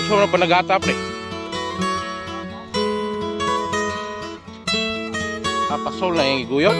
Gusto mo na panagata pre. Pasol na yung iguyok.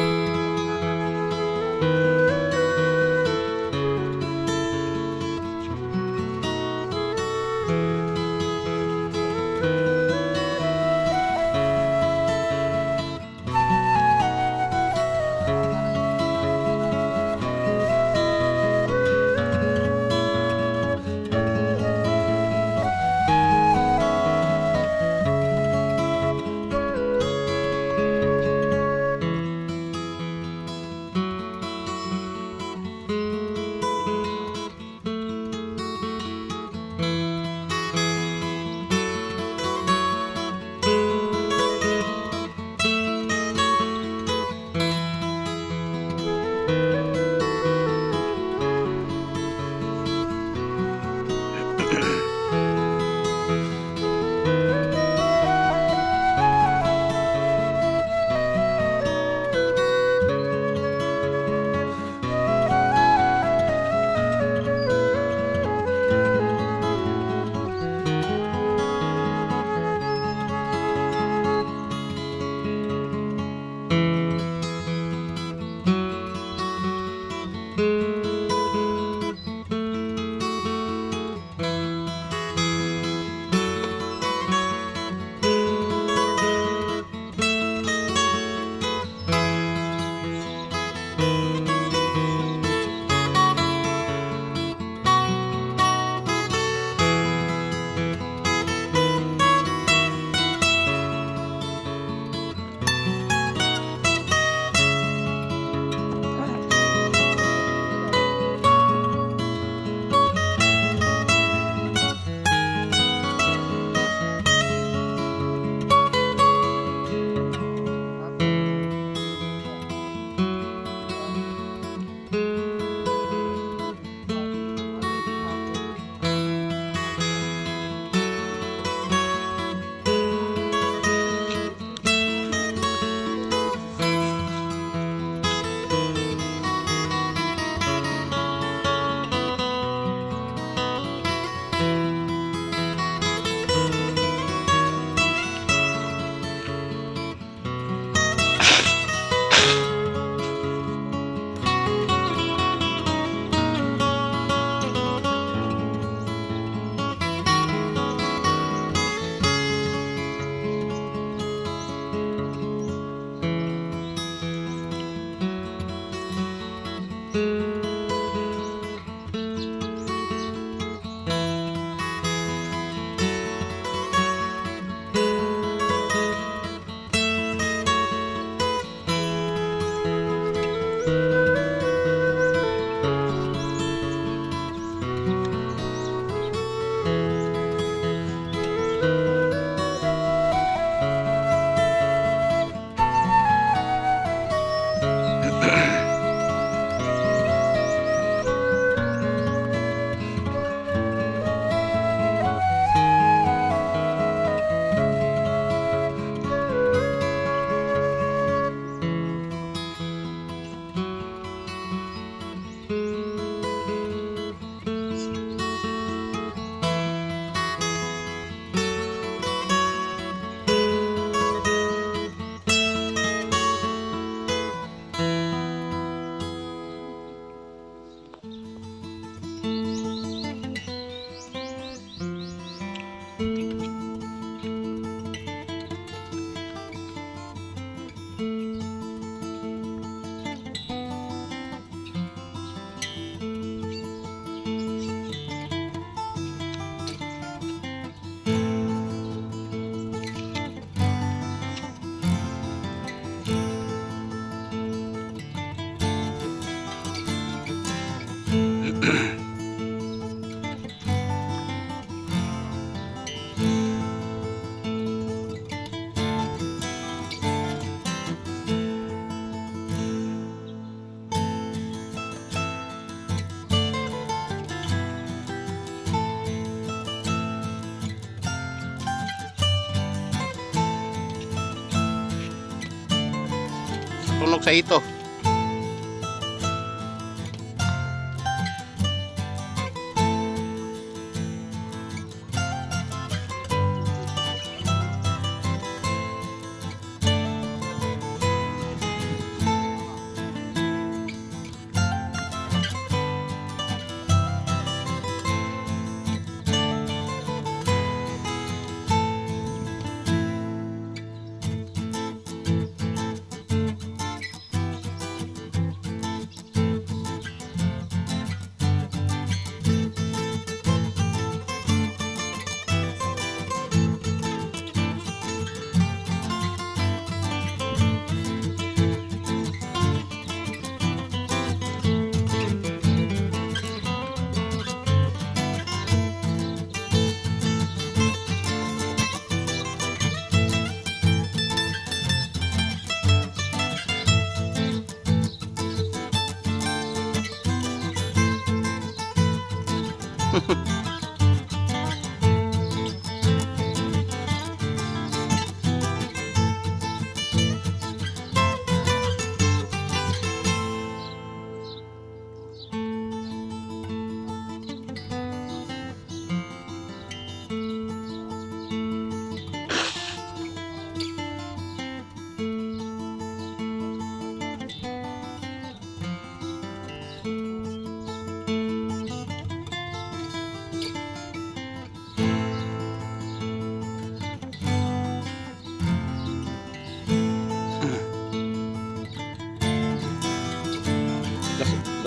tunog sa ito.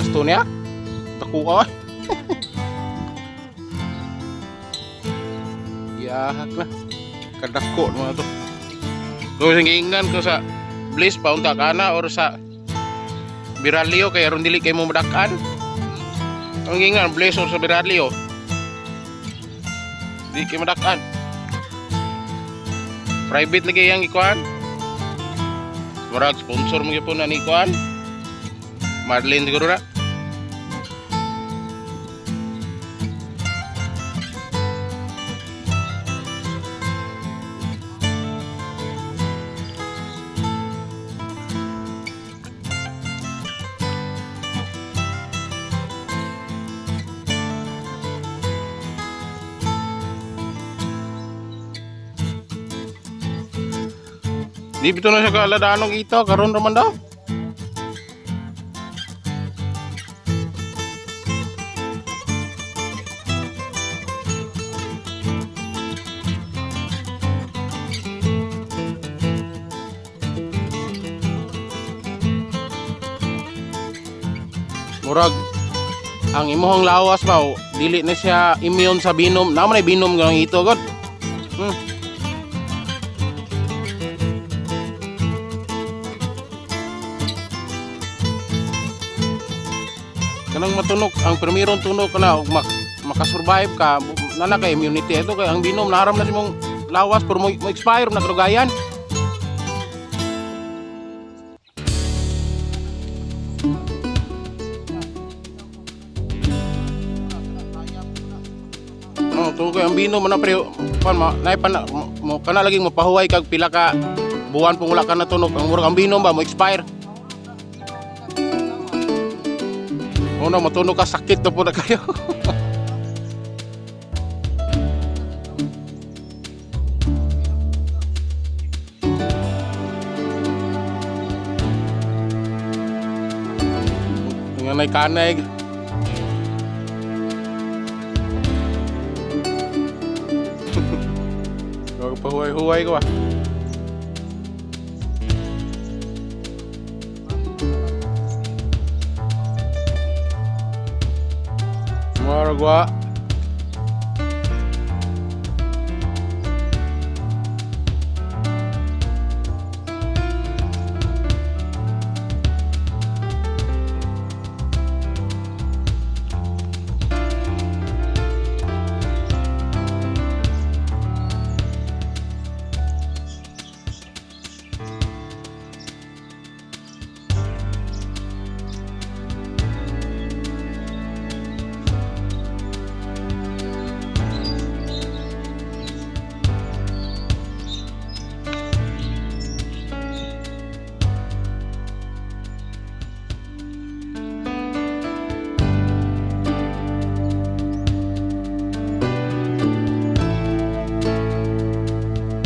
Gasto niya? Takuha. Yahak na. Kadako naman ito. Kung singingan ko sa Bliss, paunta ka na or sa Biralio, kaya ron dili kayo mo madakan. Ang hingan, Bliss or sa Biralio, di kayo madakan. Private lagi yang ikuan. Marag sponsor mo po na ni ikuan. Marlene siguro na. Di bito na siya kaladanong ito, karon raman daw. Murag ang imuhang lawas ba, dili na siya immune sa binom. Naman ay binom ng ito, god. Kanang matunok, ang primerong tunok na makasurvive ka, nana kay immunity ito kay ang binom naharam na simong lawas pero mo expire na kadugayan. No, to kay ang binom na pre pan nay pan mo kana laging mapahuway kag pila ka buwan pung wala ka natunog, ang murag ang binom ba mo expire. Una, matunog ka, sakit na po na kayo. Kanay-kanay. Pahuway-huway ko ah. Maragwa